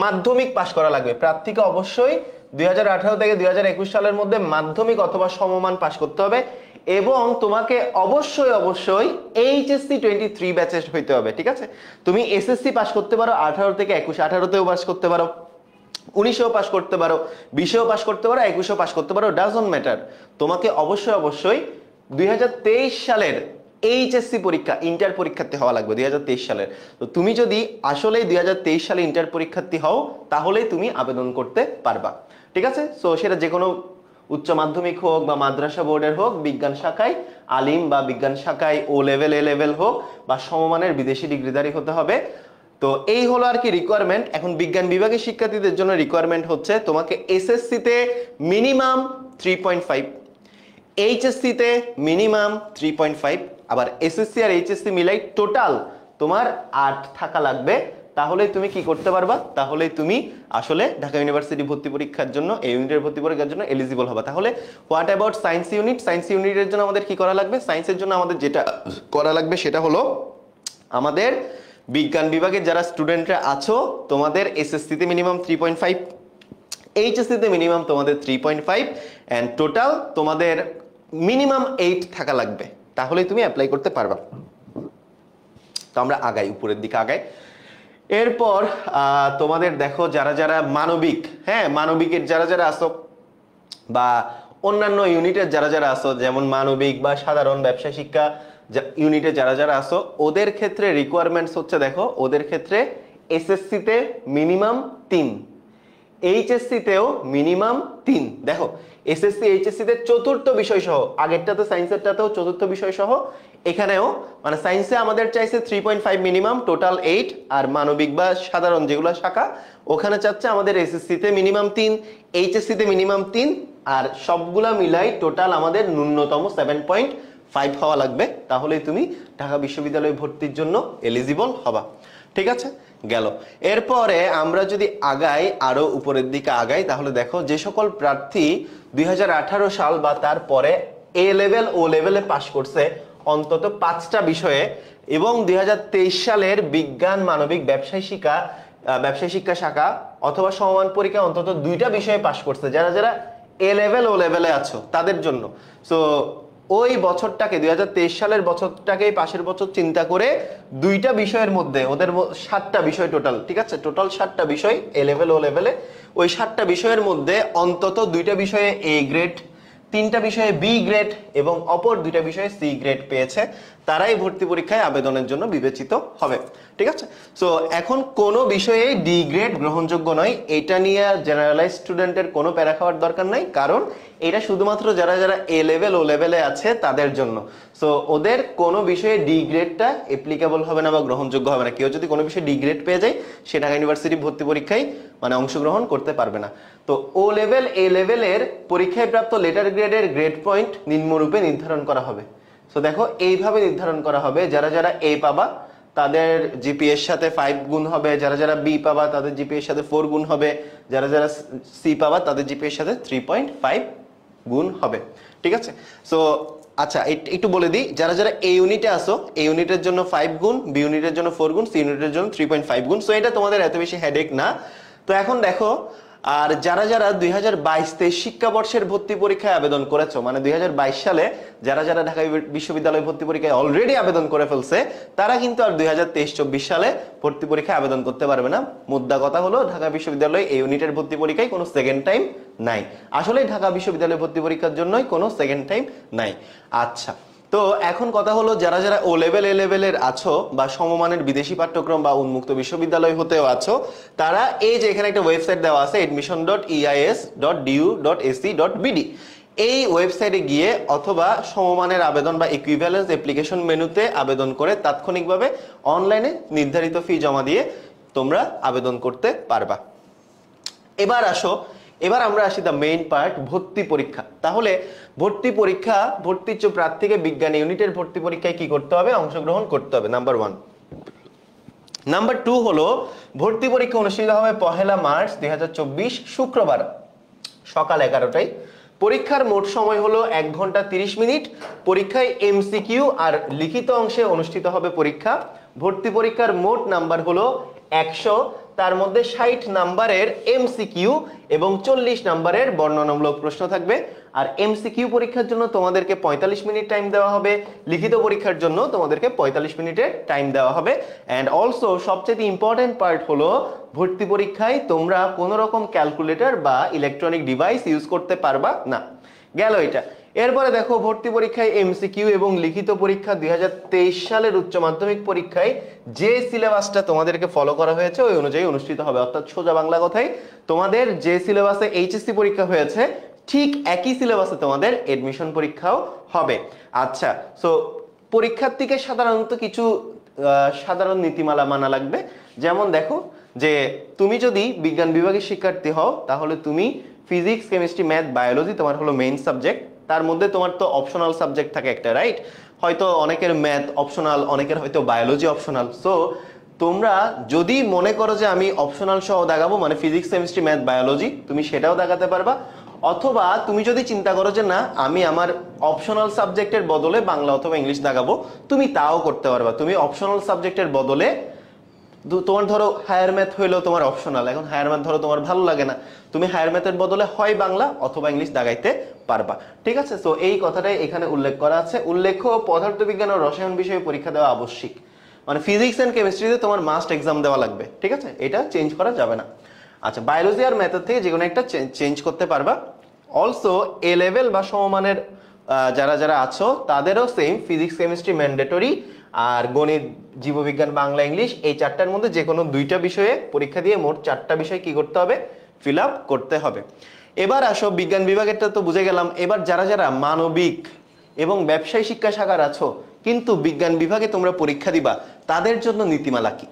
মাধ্যমিক পাস করা লাগবে। প্রার্থীকে অবশ্যই 2018 থেকে 2021 সালের মধ্যে মাধ্যমিক অথবা সমমান পাস করতে হবে। এবং তোমাকে অবশ্যই এইচএসসি 23 ব্যাচের হইতে হবে, ঠিক আছে? তুমি এসএসসি পাস করতে পারো 18 থেকে 21, 18তেও পাস করতে পারো, 19এও পাস করতে পারো, 20এও পাস করতে পারো, 21এও পাস করতে পারো, ডাজন্ট ম্যাটার। তোমাকে অবশ্যই 2023 সালের এইচএসসি পরীক্ষা, ইন্টার পরীক্ষার্থী হওয়া লাগবে 2023 সালের। তো তুমি যদি আসলে 2023 সালে ইন্টার পরীক্ষার্থী হও তাহলেই তুমি আবেদন করতে পারবা, ঠিক আছে? সো সেটা যে কোনো উচ্চ মাধ্যমিক হোক বা মাদ্রাসা বোর্ডের হোক, বিজ্ঞান শাখায় আলিম বা বিজ্ঞান শাখায় ও লেভেল, এ লেভেল হোক, বা সমমানের বিদেশি ডিগ্রিধারী হতে হবে। তো এই হলো আর কি রিকোয়ারমেন্ট। এখন বিজ্ঞান বিভাগের শিক্ষার্থীদের জন্য রিকোয়ারমেন্ট হচ্ছে তোমাকে এসএসসি তে মিনিমাম 3.5, এইচএসসি তে মিনিমাম 3.5, আবার এসএসসি আর এইচএসসি মিলাই টোটাল তোমার 8 থাকা লাগবে। তাহলে তুমি কি করতে পারবা, তাহলে তুমি আসলে ঢাকা ইউনিভার্সিটি ভর্তি পরীক্ষার জন্য, এই ইউনিটের ভর্তি পরীক্ষার জন্য এলিজিবল হবে। তাহলে what about science unit? Science ইউনিটের জন্য আমাদের কি করা লাগবে? সায়েন্সের জন্য আমাদের যেটা করা লাগবে সেটা হলো আমাদের বিজ্ঞান বিভাগের যারা স্টুডেন্টরা আছো তোমাদের এসএসসি তে মিনিমাম 3.5, এইচএসসি তে মিনিমাম তোমাদের 3.5, এন্ড টোটাল তোমাদের মিনিমাম 8 থাকা লাগবে, তাহলেই তুমি অ্যাপ্লাই করতে পারবা। তো আমরা আগাই, উপরের দিকে আগাই। এরপর তোমাদের দেখো যারা যারা মানবিক, হ্যাঁ মানবিকের যারা যারা আসো বা অন্যান্য ইউনিটের যারা যারা আসো, যেমন মানবিক বা সাধারণ ব্যবসায় শিক্ষা ইউনিটে যারা যারা আসো, ওদের ক্ষেত্রে রিকোয়ারমেন্টস হচ্ছে, দেখো ওদের ক্ষেত্রে এসএসসি তে মিনিমাম 3, এইচএসসি তেও মিনিমাম 3। দেখো এসএসসি এইচএসসি তে চতুর্থ বিষয় সহ, আগেরটাতে সায়েন্সেরটাতেও চতুর্থ বিষয় সহ, এখানেও মানে সায়েন্সে আমাদের চাইছে 3.5 মিনিমাম, টোটাল 8, আর মানবিক বা সাধারণ যেগুলো শাখা ওখানে চাচ্ছে আমাদের এসএসসি তে মিনিমাম 3, এইচএসসি তে মিনিমাম 3, আর সবগুলা মিলাই টোটাল আমাদের ন্যূনতম 5 হওয়া লাগবে, তাহলেই তুমি ঢাকা বিশ্ববিদ্যালয়ে ভর্তির জন্য এলিজিবল হবা। ঠিক আছে, গেল। এরপরে আমরা যদি আগাই, আরো উপরের দিকে আগাই, তাহলে দেখো যে সকল প্রার্থী 2018 সাল বা তারপরে এ লেভেল ও লেভেলে পাশ করছে অন্তত 5টা বিষয়ে এবং 2023 সালের বিজ্ঞান মানবিক ব্যবসায় শিক্ষা শাখা অথবা সমমান পরীক্ষা অন্তত 2টা বিষয়ে পাশ করছে, যারা যারা এ লেভেল ও লেভেলে আছো তাদের জন্য। সো ওই বছরটাকে 2023 সালের বছরটাকে পাশের বছর চিন্তা করে 2টা বিষয়ের মধ্যে, ওদের 7টা বিষয় টোটাল, ঠিক আছে, টোটাল 7টা বিষয় এ লেভেল ও লেভেলে, ওই 7টা বিষয়ের মধ্যে অন্তত 2টা বিষয়ে এ গ্রেড, 3টা বিষয়ে বি গ্রেড এবং অপর 2টা বিষয়ে সি গ্রেড পেয়েছে, তারাই ভর্তি পরীক্ষায় আবেদনের জন্য বিবেচিত হবে। ঠিক আছে, সো এখন কোনো বিষয়ে ডি গ্রেড গ্রহণযোগ্য নয়, এটা নিয়ে জেনারেলাইজ স্টুডেন্টের কোনো প্যারা খাওয়ার দরকার নাই, কারণ এটা শুধুমাত্র যারা যারা এ লেভেল ও লেভেলে আছে তাদের জন্য। সো ওদের কোনো বিষয়ে ডি গ্রেডটা অ্যাপ্লিকেবল হবে না বা গ্রহণযোগ্য হবে না। কেউ যদি কোনো বিষয়ে ডি গ্রেড পেয়ে যায়, সে ঢাকা ইউনিভার্সিটি ভর্তি পরীক্ষায় মানে অংশগ্রহণ করতে পারবে না। তো ও লেভেল এ লেভেলের পরীক্ষায় প্রাপ্ত লেটার গ্রেডের গ্রেড পয়েন্ট নিম্নরূপে নির্ধারণ করা হবে। সো দেখো এইভাবে নির্ধারণ করা হবে, যারা যারা এ পাবা তাদের জিপিএ এর সাথে 5 গুণ হবে, যারা যারা বি পাবা তাদের জিপিএ এর সাথে 4 গুণ হবে, যারা যারা সি পাবা তাদের জিপিএ এর সাথে 3.5 গুণ হবে। ঠিক আছে, সো আচ্ছা একটু বলে দিই, যারা যারা এই ইউনিটে আসো, এই ইউনিটের জন্য 5 গুণ, বি ইউনিটের জন্য 4 গুণ, সি ইউনিটের জন্য 3.5 গুণ। সো এটা তোমাদের এত বেশি হেডেক না। তো এখন দেখো, আর যারা যারা 2022-23 শিক্ষাবর্ষের ভর্তি পরীক্ষায় আবেদন করেছো, মানে 2022 সালে যারা যারা ঢাকা বিশ্ববিদ্যালয় ভর্তি পরীক্ষায় অলরেডি আবেদন করে ফেলছে, তারা কিন্তু আর 2023-24 সালে ভর্তি পরীক্ষায় আবেদন করতে পারবে না। মুদ্রা কথা হলো, ঢাকা বিশ্ববিদ্যালয় এই ইউনিটের ভর্তি পরীক্ষায় কোনো সেকেন্ড টাইম নাই। আসলে ঢাকা বিশ্ববিদ্যালয় ভর্তি পরীক্ষার জন্যই কোনো সেকেন্ড টাইম নাই। আচ্ছা, তো এখন কথা হলো, যারা যারা ও লেভেল এ লেভেলের আছো বা সমমানের বিদেশি পাঠ্যক্রম বা উন্মুক্ত বিশ্ববিদ্যালয় হতেও আছো, তারা এই যে এখানে একটা ওয়েবসাইট দেওয়া আছে admission.eis.du.ac.bd, এই ওয়েবসাইটে গিয়ে অথবা সমমানের আবেদন বা ইকুইভ্যালেন্স অ্যাপ্লিকেশন মেনুতে আবেদন করে তাৎক্ষণিকভাবে অনলাইনে নির্ধারিত ফি জমা দিয়ে তোমরা আবেদন করতে পারবা। এবার আমরা আসি দ্য মেইন পার্ট, ভর্তি পরীক্ষা। তাহলে ভর্তি পরীক্ষা, ভর্তি ইচ্ছুক প্রার্থীকে বিজ্ঞান ইউনিটের ভর্তি পরীক্ষায় কি করতে হবে? অংশগ্রহণ করতে হবে, নাম্বার 1। নাম্বার 2 হলো, ভর্তি পরীক্ষা অনুষ্ঠিত হবে 1 মার্চ 2024 শুক্রবার সকাল 11টায়। পরীক্ষার মোট সময় হলো 1 ঘন্টা 30 মিনিট। পরীক্ষায় এমসিকিউ আর লিখিত অংশে অনুষ্ঠিত হবে পরীক্ষা। ভর্তি পরীক্ষার মোট নাম্বার হলো 100, তার মধ্যে 60 নাম্বারের এমসিকিউ এবং 40 নাম্বারের বর্ণনামূলক প্রশ্ন থাকবে। আর এমসিকিউ পরীক্ষার জন্য তোমাদেরকে 45 মিনিট টাইম দেওয়া হবে, লিখিত পরীক্ষার জন্য তোমাদেরকে 45 মিনিটের টাইম দেওয়া হবে। অ্যান্ড অলসো সবচেয়ে ইম্পর্টেন্ট পার্ট হলো, ভর্তি পরীক্ষায় তোমরা কোনো রকম ক্যালকুলেটর বা ইলেকট্রনিক ডিভাইস ইউজ করতে পারবা না। গেল এটা। এরপরে দেখো, ভর্তি পরীক্ষায় এমসিকিউ এবং লিখিত পরীক্ষা 2023 সালের উচ্চ মাধ্যমিক পরীক্ষায় যে সিলেবাসটা তোমাদেরকে ফলো করা হয়েছে ওই অনুযায়ী অনুষ্ঠিত হবে। অর্থাৎ সোজা বাংলা কথায়, তোমাদের যে সিলেবাসে এইচএসসি পরীক্ষা হয়েছে ঠিক একই সিলেবাসে তোমাদের এডমিশন পরীক্ষাও হবে। আচ্ছা, সো পরীক্ষার্থীকে সাধারণত কিছু সাধারণ নীতিমালা মানা লাগবে। যেমন দেখো, যে তুমি যদি বিজ্ঞান বিভাগের শিক্ষার্থী হও, তাহলে তুমি ফিজিক্স, কেমিস্ট্রি, ম্যাথ, বায়োলজি তোমার হলো মেইন সাবজেক্ট। তার মধ্যে তোমার তো অপশনাল সাবজেক্ট থাকে একটা, রাইট? হয়তো অনেকের ম্যাথ অপশনাল, অনেকের হয়তো বায়োলজি অপশনাল। সো তোমরা যদি মনে করো যে আমি অপশনাল সহ দাগাবো, মানে ফিজিক্স, কেমিস্ট্রি, ম্যাথ, বায়োলজি, তুমি সেটাও দাগাতে পারবা। অথবা তুমি যদি চিন্তা করো যে না, আমি আমার অপশনাল সাবজেক্টের বদলে বাংলা অথবা ইংলিশ দাগাবো, তুমি তাও করতে পারবা। তুমি অপশনাল সাবজেক্টের বদলে, তোমার ধরো হায়ার ম্যাথ হইলো তোমার অপশনাল, এখন হায়ার ম্যাথ ধরো তোমার ভালো লাগে না, তুমি হায়ার ম্যাথের বদলে হয় বাংলা অথবা ইংলিশ দাগাইতে পারবা। ঠিক আছে, সো এই কথাটাই এখানে উল্লেখ করা আছে। উল্লেখ্য, পদার্থবিজ্ঞান ও রসায়ন বিষয়ে পরীক্ষা দেওয়া আবশ্যিক, মানে ফিজিক্স এন্ড কেমিস্ট্রিতে তোমার মাস্ট এক্সাম দেওয়া লাগবে। ঠিক আছে, এটা চেঞ্জ করা যাবে না। আচ্ছা, বায়োলজি আর ম্যাথের থেকে যে কোনো একটা চেঞ্জ করতে পারবা। অলসো এ লেভেল বা সমমানের যারা যারা আছো তাদেরও সেম, ফিজিক্স, কেমিস্ট্রি ম্যান্ডেটরি, আর গণিত, জীববিজ্ঞান, বাংলা, ইংলিশ, এই 4টার মধ্যে যে কোনো 2টা বিষয়ে পরীক্ষা দিয়ে মোট 4টা বিষয় কি করতে হবে? ফিল আপ করতে হবে। এবার আসো, বিজ্ঞান বিভাগেরটা তো বুঝে গেলাম। এবার যারা যারা মানবিক এবং ব্যবসায় শিক্ষা শাখার আছো কিন্তু বিজ্ঞান বিভাগে তোমরা পরীক্ষা দিবা, তাদের জন্য নীতিমালা কি?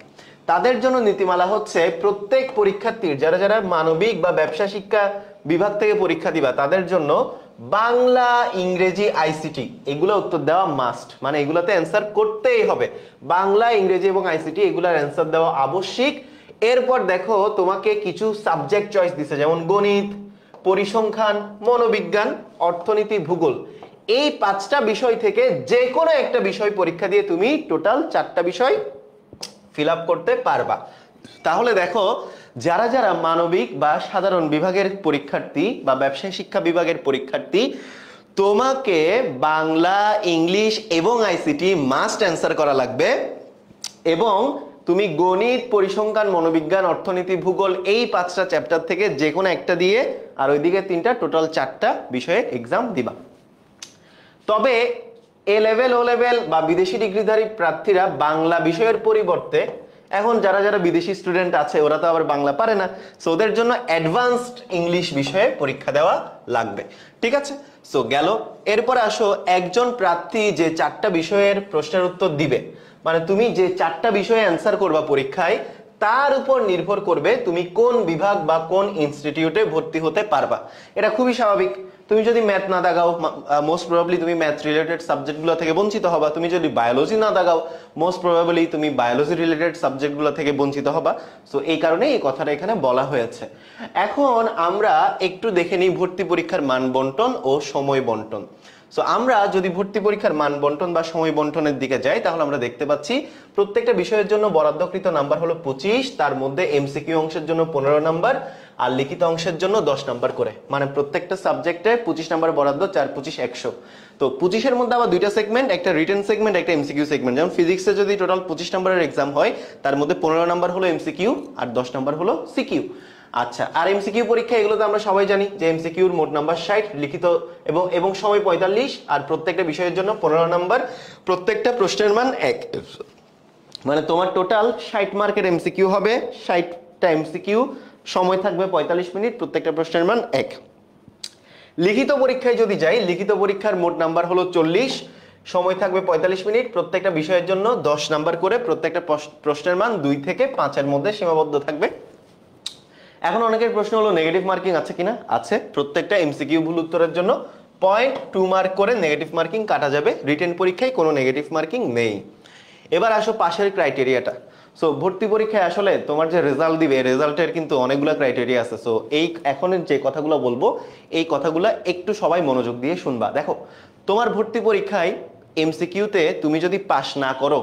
তাদের জন্য নীতিমালা হচ্ছে, প্রত্যেক পরীক্ষার্থীর, যারা যারা মানবিক বা ব্যবসা শিক্ষা বিভাগ থেকে পরীক্ষা দিবা, তাদের জন্য বাংলা, ইংরেজি, আইসিটি, এগুলো উত্তর দেওয়া মাস্ট, মানে এগুলাতে অ্যান্সার করতেই হবে। বাংলা, ইংরেজি এবং আইসিটি এগুলার অ্যান্সার দেওয়া আবশ্যিক। এরপর দেখো তোমাকে কিছু সাবজেক্ট চয়েস দিছে, যেমন গণিত, পরিসংখ্যান, মনোবিজ্ঞান, অর্থনীতি, ভূগোল। এই 5টা বিষয় থেকে যে কোনো একটা বিষয় পরীক্ষা দিয়ে তুমি টোটাল 4টা বিষয় ফিল আপ করতে পারবা। তাহলে দেখো, যারা যারা মানবিক বা সাধারণ বিভাগের পরীক্ষার্থী বা ব্যবসায় শিক্ষা বিভাগের পরীক্ষার্থী, তোমাকে বাংলা, ইংলিশ এবং আইসিটি মাস্ট অ্যান্সার করা লাগবে, এবং তুমি গণিত, পরিসংখ্যান, মনোবিজ্ঞান, অর্থনীতি, ভূগোল এই 5টা চ্যাপ্টার থেকে যে কোনো একটা দিয়ে আর ওইদিকে 3টা, টোটাল 4টা বিষয়ে এক্সাম দিবা। তবে এ লেভেল, ও লেভেল বা বিদেশি ডিগ্রিধারী প্রার্থীরা বাংলা বিষয়ের পরিবর্তে, এখন যারা যারা বিদেশি স্টুডেন্ট আছে ওরা তো আবার বাংলা পারে না, সো ওদের জন্য অ্যাডভান্সড ইংলিশ বিষয়ে পরীক্ষা দেওয়া লাগবে। ঠিক আছে, সো গেল। এরপরে আসো, একজন প্রার্থী যে 4টা বিষয়ের প্রশ্নের উত্তর দিবে, মানে তুমি যে 4টা বিষয়ে অ্যান্সার করবা পরীক্ষায়, তার উপর নির্ভর করবে তুমি কোন বিভাগ বা কোন ইনস্টিটিউটে ভর্তি হতে পারবা। এটা খুবই স্বাভাবিক। তুমি যদি ম্যাথ না দাগাও, মোস্ট প্রবাবলি তুমি ম্যাথ রিলেটেড সাবজেক্টগুলো থেকে বঞ্চিত হবা। তুমি যদি বায়োলজি না দাগাও, মোস্ট প্রবাবলি তুমি বায়োলজি রিলেটেড সাবজেক্টগুলো থেকে বঞ্চিত হবা। সো এই কারণে এই কথাটা এখানে বলা হয়েছে। এখন আমরা একটু দেখে নিই ভর্তি পরীক্ষার মান বন্টন ও সময় বন্টন। সো আমরা যদি ভর্তি পরীক্ষার মান বন্টন বা সময় বন্টনের দিকে যাই, তাহলে আমরা দেখতে পাচ্ছি প্রত্যেকটা বিষয়ের জন্য বরাদ্দকৃত নাম্বার হলো 25, তার মধ্যে এমসিকিউ অংশের জন্য 15 নাম্বার আর লিখিত অংশের জন্য 10 নাম্বার করে, মানে প্রত্যেকটা সাবজেক্টে 25 নাম্বার বরাদ্দ, 4 25 100। তো 25-এর মধ্যে আবার দুইটা সেগমেন্ট, একটা রিটেন সেগমেন্ট, একটা এমসিকিউ সেগমেন্ট। যেমন ফিজিক্সে যদি টোটাল 25 নাম্বারের এক্সাম হয়, তার মধ্যে 15 নাম্বার হলো এমসিকিউ আর 10 নাম্বার হলো সিকিউ। আচ্ছা, আর এমসিকিউ পরীক্ষা এগুলোতে আমরা সবাই জানি যে এমসিকিউর মোট নাম্বার 60, লিখিত এবং সময় 45, আর প্রত্যেকটা বিষয়ের জন্য 15 নাম্বার, প্রত্যেকটা প্রশ্নের মান 1, মানে তোমার টোটাল 60 মার্কের এমসিকিউ হবে, 60টা এমসিকিউ, সময় থাকবে 45 মিনিট, প্রত্যেকটা প্রশ্নের মান 1। লিখিত পরীক্ষায় যদি যাই, লিখিত পরীক্ষার মোট নাম্বার হলো 40, সময় থাকবে 45 মিনিট, প্রত্যেকটা বিষয়ের জন্য 10 নাম্বার করে, প্রত্যেকটা প্রশ্নের মান 2 থেকে 5-এর মধ্যে সীমাবদ্ধ থাকবে। এখন অনেকের প্রশ্ন হলো নেগেটিভ মার্কিং আছে কিনা? আছে। প্রত্যেকটা এমসিকিউ ভুল উত্তরের জন্য 0.2 মার্ক করে নেগেটিভ মার্কিং কাটা যাবে। রিটেন পরীক্ষায় কোনো নেগেটিভ মার্কিং নেই। এবার আসো পাশের ক্রাইটেরিয়াটা। সো ভর্তি পরীক্ষায় আসলে তোমার যে রেজাল্ট দিবে, রেজাল্টের কিন্তু অনেকগুলো ক্রাইটেরিয়া আছে। সো এই এখন যে কথাগুলো বলবো, এই কথাগুলো একটু সবাই মনোযোগ দিয়ে শুনবা। দেখো, তোমার ভর্তি পরীক্ষায় এমসিকিউতে তুমি যদি পাস না করো,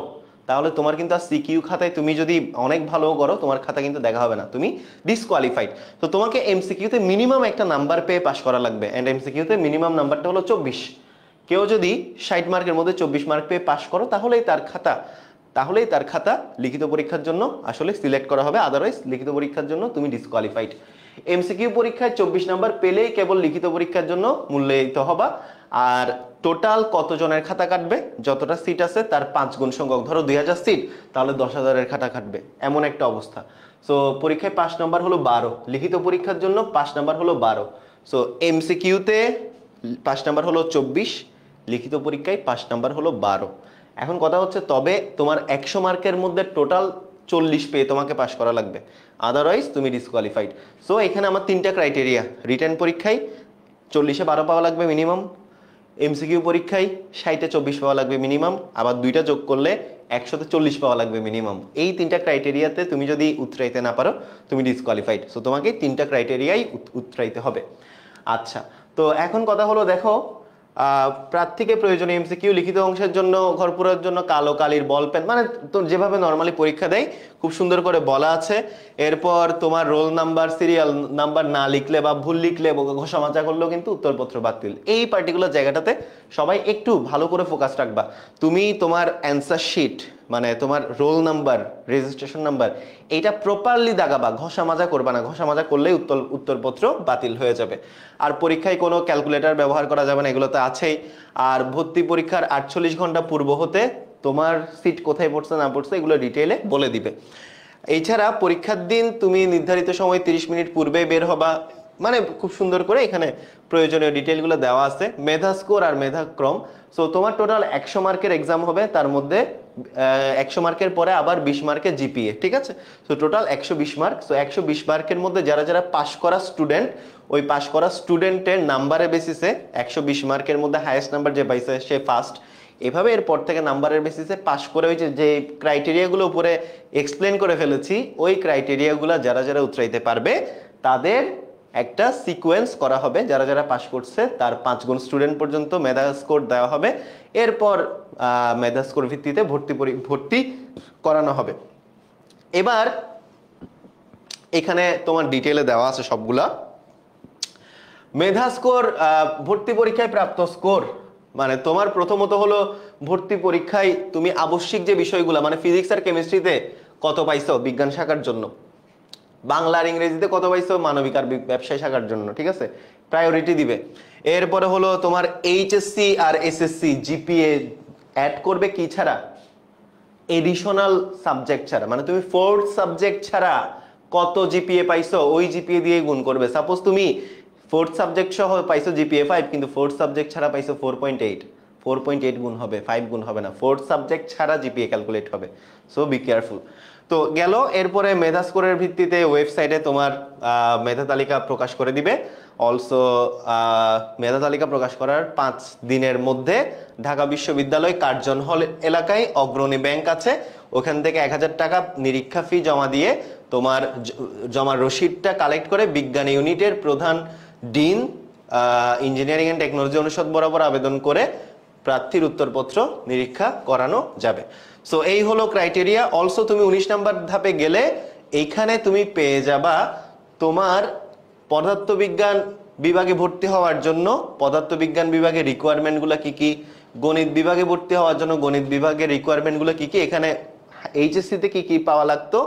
তাহলে তোমার কিন্তু আর সিকিউ খাতায় তুমি যদি অনেক ভালো করো, তোমার খাতা কিন্তু দেখা হবে না, তুমি ডিসকোয়ালিফাইড। তো তোমাকে এমসিকিউতে মিনিমাম একটা নাম্বার পেয়ে পাস করা লাগবে, এন্ড এমসিকিউতে মিনিমাম নাম্বারটা হলো 24। কেউ যদি 60 মার্কের মধ্যে 24 মার্ক পেয়ে পাস করো, তাহলেই তার খাতা লিখিত পরীক্ষার জন্য আসলে সিলেক্ট করা হবে, আদারওয়াইজ লিখিত পরীক্ষার জন্য তুমি ডিসকোয়ালিফাইড। এমসিকিউ পরীক্ষায় 24 নাম্বার পেলেই কেবল লিখিত পরীক্ষার জন্য মূল্যায়িত হবা। আর টোটাল কতজনের খাতা কাটবে? যতটা সিট আছে তার 5 গুণ সংখ্যক, ধরো 2000 সিট, তাহলে 10,000-এর খাতা কাটবে, এমন একটা অবস্থা। সো পরীক্ষায় 5 নাম্বার হলো 12, লিখিত পরীক্ষার জন্য 5 নাম্বার হলো 12। সো এমসিকিউতে 5 নাম্বার হলো 24, লিখিত পরীক্ষায় 5 নাম্বার হলো 12। এখন কথা হচ্ছে, তবে তোমার 100 মার্কের মধ্যে টোটাল 40 পেয়ে তোমাকে পাস করা লাগবে, আদারওয়াইজ তুমি ডিসকোয়ালিফাইড। সো এখানে আমার 3টা ক্রাইটেরিয়া, রিটেন পরীক্ষায় 40-এ 12 পাওয়া লাগবে মিনিমাম, এমসিকিউ পরীক্ষায় 60-এ 24 পাওয়া লাগবে মিনিমাম, আবার দুইটা যোগ করলে 100-তে 40 পাওয়া লাগবে মিনিমাম। এই 3টা ক্রাইটেরিয়াতে তুমি যদি উতরাইতে না পারো, তুমি ডিসকোয়ালিফাইড। সো তোমাকে 3টা ক্রাইটেরিয়াই উতরাইতে হবে। আচ্ছা, তো এখন কথা হলো, দেখো প্রার্থীকে প্রয়োজনীয় এমসিকিউ লিখিত অংশের জন্য ঘরপুরের জন্য কালো কালির বল পেন, মানে তো যেভাবে নর্মালি পরীক্ষা দেয় খুব সুন্দর করে বলা আছে। এরপর তোমার রোল নাম্বার, সিরিয়াল নাম্বার না লিখলে বা ভুল লিখলে ঘষা মাজা করলেও কিন্তু উত্তরপত্র বাতিল। এই পার্টিকুলার জায়গাটাতে সবাই একটু ভালো করে ফোকাস রাখবা। তুমি তোমার অ্যান্সার শিট, মানে তোমার রোল নাম্বার, রেজিস্ট্রেশন নাম্বার, এইটা প্রপারলি দাগাবা, ঘষা মাজা করবা না। ঘষা মাজা করলেই উত্তরপত্র বাতিল হয়ে যাবে। আর পরীক্ষায় কোনো ক্যালকুলেটর ব্যবহার করা যাবে না, এগুলো তো আছেই। আর ভর্তি পরীক্ষার 48 ঘন্টা পূর্ব হতে তোমার সিট কোথায় পড়ছে না পড়ছে এগুলো ডিটেইলে বলে দিবে। এছাড়া পরীক্ষার দিন তুমি নির্ধারিত সময় 30 মিনিট পূর্বে বের হবা, মানে খুব সুন্দর করে এখানে প্রয়োজনীয় ডিটেইলগুলো দেওয়া আছে, মেধা স্কোর আর মেধাক্রম। সো তোমার টোটাল 100 মার্কের এক্সাম হবে, তার মধ্যে 100 মার্কের পরে আবার 20 মার্কের জিপিএ, ঠিক আছে? So total 120 mark. সো 120 মার্কের মধ্যে যারা যারা পাস করা স্টুডেন্ট, ওই পাস করা স্টুডেন্টের নাম্বারের বেসিসে 120 মার্কের মধ্যে হাইয়েস্ট নাম্বার যে পাইছে সে ফার্স্ট। এভাবে এরপর থেকে নাম্বারের বেসিসে পাস করে ওই যে ক্রাইটেরিয়াগুলো উপরে এক্সপ্লেন করে ফেলেছি, ওই ক্রাইটেরিয়াগুলো যারা যারা উতরাইতে পারবে তাদের একটা সিকোয়েন্স করা হবে, যারা যারা পাস করছে তার 5 গুণ স্টুডেন্ট পর্যন্ত মেধা স্কোর দেওয়া হবে। এরপর মেধা স্কোর ভিত্তিতে ভর্তি করানো হবে। এবার এখানে তোমার ডিটেইলে দেওয়া আছে সবগুলা। মেধা স্কোর, ভর্তি পরীক্ষায় প্রাপ্ত স্কোর, মানে তোমার প্রথমত হলো ভর্তি পরীক্ষায় তুমি আবশ্যিক যে বিষয়গুলো, মানে ফিজিক্স আর কেমিস্ট্রিতে কত পাইছো বিজ্ঞান শাখার জন্য, বাংলা আর ইংরেজিতে কত পাইছো মানবিক আর ব্যবসায় শাখার জন্য, ঠিক আছে? প্রায়োরিটি দিবে। এরপরে হলো তোমার এইচএসসি আর এসএসসি জিপিএ অ্যাড করবে কি ছাড়া, এডিশনাল সাবজেক্ট ছাড়া, মানে তুমি ফোর্থ সাবজেক্ট ছাড়া কত জিপিএ পাইছো ওই জিপিএ দিয়ে গুণ করবে। সাপোজ তুমি ফোর্থ সাবজেক্ট সহ পাইছো জিপিএ 5, কিন্তু ফোর্থ সাবজেক্ট ছাড়া পাইছো 4.8 গুণ হবে, 5 গুণ হবে না। ফোর্থ সাবজেক্ট ছাড়া জিপিএ ক্যালকুলেট হবে। So be careful. তো গেল। এরপরে মেধা স্কোরের ভিত্তিতে ওয়েবসাইটে তোমার মেধা তালিকা প্রকাশ করে দিবে। অলসো মেধা তালিকা প্রকাশ করার 5 দিনের মধ্যে ঢাকা বিশ্ববিদ্যালয় কার্জন হল এলাকায় অগ্রণী ব্যাংক আছে, ওখান থেকে 1000 টাকা নিরীক্ষা ফি জমা দিয়ে তোমার জমার রসিদটা কালেক্ট করে বিজ্ঞান ইউনিটের প্রধান ডিন ইঞ্জিনিয়ারিং অ্যান্ড টেকনোলজি অনুষদ বরাবর আবেদন করে প্রার্থীর উত্তরপত্র নিরীক্ষা করানো যাবে। সো এই হলো ক্রাইটেরিয়া। অলসো তুমি 19 নাম্বার ধাপে গেলে এইখানে তুমি পেয়ে যাবা তোমার পদার্থবিজ্ঞান বিভাগে ভর্তি হওয়ার জন্য পদার্থবিজ্ঞান বিভাগের রিকোয়ারমেন্টগুলো কি কি, গণিত বিভাগে ভর্তি হওয়ার জন্য গণিত বিভাগের রিকোয়ারমেন্টগুলো কি কি, এখানে এইচএসসি তে কি কি পাওয়া লাগতো,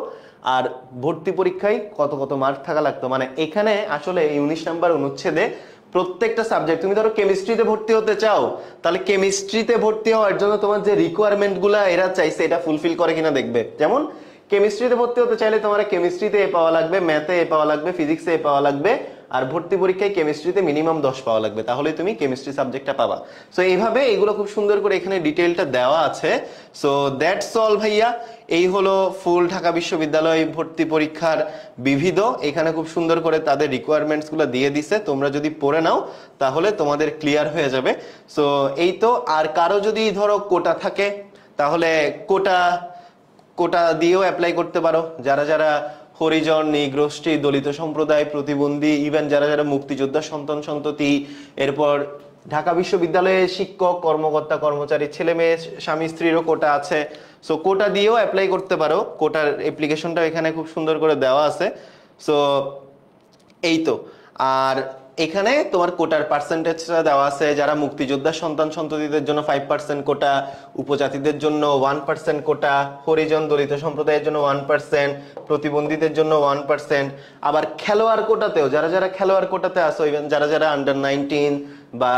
আর ভর্তি পরীক্ষায় কত কত মার্ক থাকা লাগতো। মানে এখানে আসলে এই 19 নাম্বার অনুচ্ছেদে প্রত্যেকটা সাবজেক্ট, তুমি ধরো কেমিস্ট্রিতে ভর্তি হতে চাও, তাহলে কেমিস্ট্রিতে ভর্তি হওয়ার জন্য তোমার যে রিকোয়ারমেন্টগুলো এরা চাইছে এটা ফুলফিল করে কিনা দেখবে। যেমন কেমিস্ট্রিতে ভর্তি হতে চাইলে তোমার কেমিস্ট্রিতে এ পাওয়া লাগবে, ম্যাথে এ পাওয়া লাগবে, ফিজিক্সে এ পাওয়া লাগবে, আর ভর্তি পরীক্ষায় কেমিস্ট্রিতে মিনিমাম 10 পাওয়া লাগবে, তাহলে তুমি কেমিস্ট্রি সাবজেক্টটা পাবা। সো এইভাবে এগুলো খুব সুন্দর করে এখানে ডিটেইলটা দেওয়া আছে। সো দ্যাটস অল ভাইয়া। এই হলো ফুল ঢাকা বিশ্ববিদ্যালয় ভর্তি পরীক্ষার বিবিধ, এখানে খুব সুন্দর করে তাদের রিকোয়ারমেন্টস গুলো দিয়ে দিছে, তোমরা যদি পড়ে নাও তাহলে তোমাদের ক্লিয়ার হয়ে যাবে। সো এই তো। আর কারো যদি ধরো কোটা থাকে তাহলে কোটা দিয়েও অ্যাপ্লাই করতে পারো, যারা যারা হরিজন, নৃগোষ্ঠী, দলিত সম্প্রদায়, প্রতিবন্ধী, ইভেন যারা যারা মুক্তিযোদ্ধা সন্তান সন্ততি, এরপর ঢাকা বিশ্ববিদ্যালয়ে শিক্ষক, কর্মকর্তা, কর্মচারী, ছেলে মেয়ে, স্বামী স্ত্রীরও কোটা আছে। সো কোটা দিয়েও অ্যাপ্লাই করতে পারো, কোটার অ্যাপ্লিকেশনটা এখানে খুব সুন্দর করে দেওয়া আছে। সো এই তো। আর এখানে তোমার কোটার পার্সেন্টেজটা দেওয়া আছে, যারা মুক্তিযোদ্ধা সন্তান সন্ততিদের জন্য 5% কোটা, উপজাতিদের জন্য 1% কোটা, হরিজন দলিত সম্প্রদায়ের জন্য 1%, প্রতিবন্ধীদের জন্য 1%। আবার খেলোয়াড় কোটাতেও যারা যারা খেলোয়াড় কোটাতে আসো, ইভেন যারা যারা আন্ডার 19 বা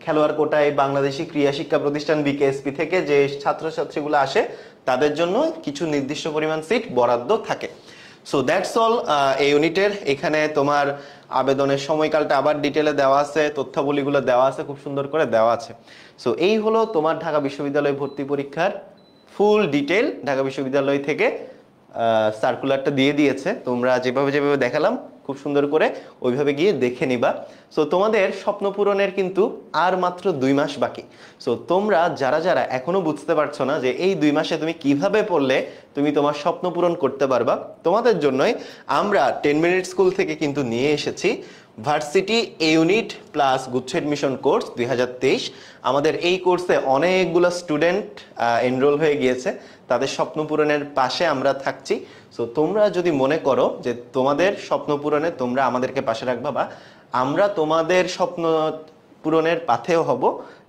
খেলোয়াড় কোটায় বাংলাদেশি ক্রীড়া শিক্ষা প্রতিষ্ঠান বিকেএসপি থেকে যে ছাত্রছাত্রীগুলো আসে তাদের জন্য কিছু নির্দিষ্ট পরিমাণ সিট বরাদ্দ থাকে। সো দ্যাটস অল এই ইউনিটের। এখানে তোমার আবেদনের সময়কালটা আবার ডিটেলে দেওয়া আছে, তথ্যাবলীগুলো দেওয়া আছে, খুব সুন্দর করে দেওয়া আছে। সো এই হলো তোমার ঢাকা বিশ্ববিদ্যালয় ভর্তি পরীক্ষার ফুল ডিটেল। ঢাকা বিশ্ববিদ্যালয় থেকে সার্কুলারটা দিয়ে দিয়েছে, তোমরা যেভাবে যেভাবে দেখালাম খুব সুন্দর করে ওইভাবে গিয়ে দেখে নিবা। সো তোমাদের স্বপ্ন পূরণের কিন্তু আর মাত্র 2 মাস বাকি। সো তোমরা যারা যারা এখনো বুঝতে পারছো না যে এই 2 মাসে তুমি কিভাবে পড়লে তুমি তোমার স্বপ্ন পূরণ করতে পারবা, তোমাদের জন্যই আমরা 10 মিনিট স্কুল থেকে কিন্তু নিয়ে এসেছি ভার্সিটি এ ইউনিট প্লাস গুচ্ছ এডমিশন কোর্স 2023। আমাদের এই কোর্সে অনেকগুলো স্টুডেন্ট এনরোল হয়ে গিয়েছে, তাদের স্বপ্ন পূরণের পাশে আমরা থাকছি। সো তোমরা যদি মনে করো যে তোমাদের স্বপ্ন পূরণে তোমরা আমাদেরকে পাশে রাখবা বা আমরা তোমাদের স্বপ্ন পূরণের পাথেও হব,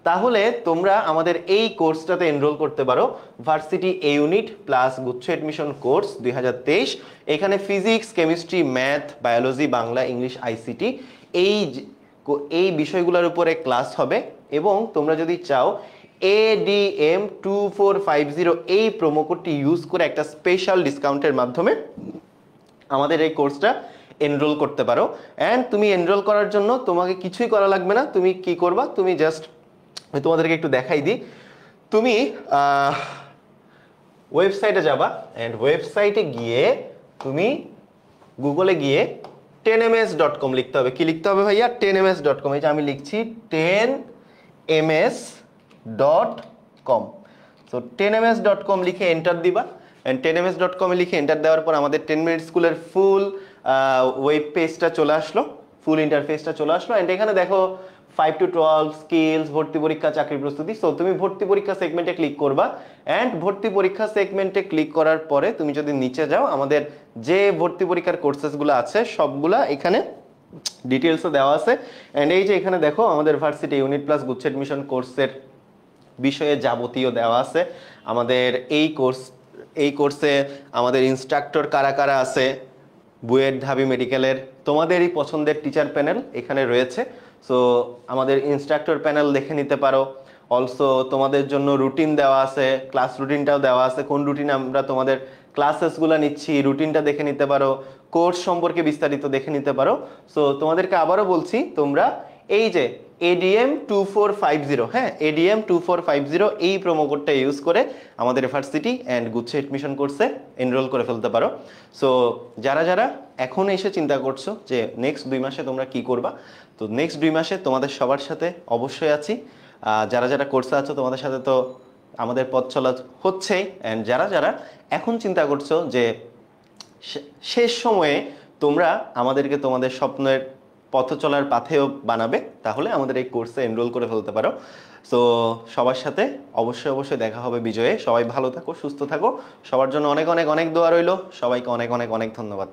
তাহলে তোমরা আমাদের এই কোর্সটাতে এনরোল করতে পারো, ভার্সিটি এ ইউনিট প্লাস গুচ্ছ এডমিশন কোর্স 2023। এখানে physics, chemistry, math, biology, Bangla, English, ICT এই বিষয়গুলোর উপরে ক্লাস হবে। এবং তোমরা যদি চাও ADM2450 এই প্রোমো কোডটি ইউজ করে একটা স্পেশাল ডিসকাউন্টের মাধ্যমে আমাদের এই কোর্সটা এনরোল করতে পারো। অ্যান্ড তুমি এনরোল করার জন্য তোমাকে কিছুই করা লাগবে না। তুমি কি করবা, তুমি জাস্ট তোমাদেরকে একটু দেখাই দিই। তুমি ওয়েবসাইটে যাবা, অ্যান্ড ওয়েবসাইটে গিয়ে তুমি গুগলে গিয়ে 10ms.com লিখতে হবে। কি লিখতে হবে ভাইয়া? 10ms.com। এই যে আমি লিখছি 10ms.com। সো 10ms.com লিখে এন্টার দিবা, অ্যান্ড 10ms.com এ লিখে এন্টার দেওয়ার পর আমাদের 10 মিনিট স্কুলের ফুল ওয়েব পেজটা চলে আসলো, ফুল ইন্টারফেসটা চলে আসলো। অ্যান্ড এখানে দেখো 5 to 12 স্কিলস, ভর্তি পরীক্ষা, চাকরি প্রস্তুতি। সো তুমি ভর্তি পরীক্ষা সেগমেন্টে ক্লিক করবা, অ্যান্ড ভর্তি পরীক্ষা সেগমেন্টে ক্লিক করার পরে তুমি যদি নিচে যাও, আমাদের যে ভর্তি পরীক্ষার কোর্সেসগুলো আছে সবগুলা এখানে ডিটেলসে দেওয়া আছে। অ্যান্ড এই যে এখানে দেখো আমাদের ভার্সিটি ইউনিট প্লাস গুচ্ছ এডমিশন কোর্সের বিষয়ে যাবতীয় দেওয়া আছে। আমাদের এই কোর্সে আমাদের ইনস্ট্রাক্টর কারা কারা আছে, বুয়েট, ঢাবি মেডিকেলের তোমাদেরই পছন্দের টিচার প্যানেল এখানে রয়েছে। সো আমাদের ইনস্ট্রাক্টর প্যানেল দেখে নিতে পারো। অলসো তোমাদের জন্য রুটিন দেওয়া আছে, ক্লাস রুটিনটাও দেওয়া আছে, কোন রুটিনে আমরা তোমাদের ক্লাসেসগুলো নিচ্ছি রুটিনটা দেখে নিতে পারো, কোর্স সম্পর্কে বিস্তারিত দেখে নিতে পারো। সো তোমাদেরকে আবারও বলছি, তোমরা এই যে ADM 2450, হ্যাঁ ADM 2450 এই প্রোমো কোডটা ইউজ করে আমাদের ভার্সিটি অ্যান্ড গুচ্ছ এডমিশন কোর্সে এনরোল করে ফেলতে পারো। সো যারা যারা এখন এসে চিন্তা করছো যে নেক্সট 2 মাসে তোমরা কি করবা, তো নেক্সট 2 মাসে তোমাদের সবার সাথে অবশ্যই আছি। যারা যারা কোর্সে আছো তোমাদের সাথে তো আমাদের পথ চলা হচ্ছেই, অ্যান্ড যারা যারা এখন চিন্তা করছো যে শেষ সময়ে তোমরা আমাদেরকে তোমাদের স্বপ্নের পথ চলার পাথেও বানাবে, তাহলে আমাদের এই কোর্সে এনরোল করে ফেলতে পারো। সো সবার সাথে অবশ্যই অবশ্যই দেখা হবে বিজয়ে। সবাই ভালো থাকো, সুস্থ থাকো, সবার জন্য অনেক অনেক অনেক দোয়া রইলো। সবাইকে অনেক অনেক অনেক ধন্যবাদ।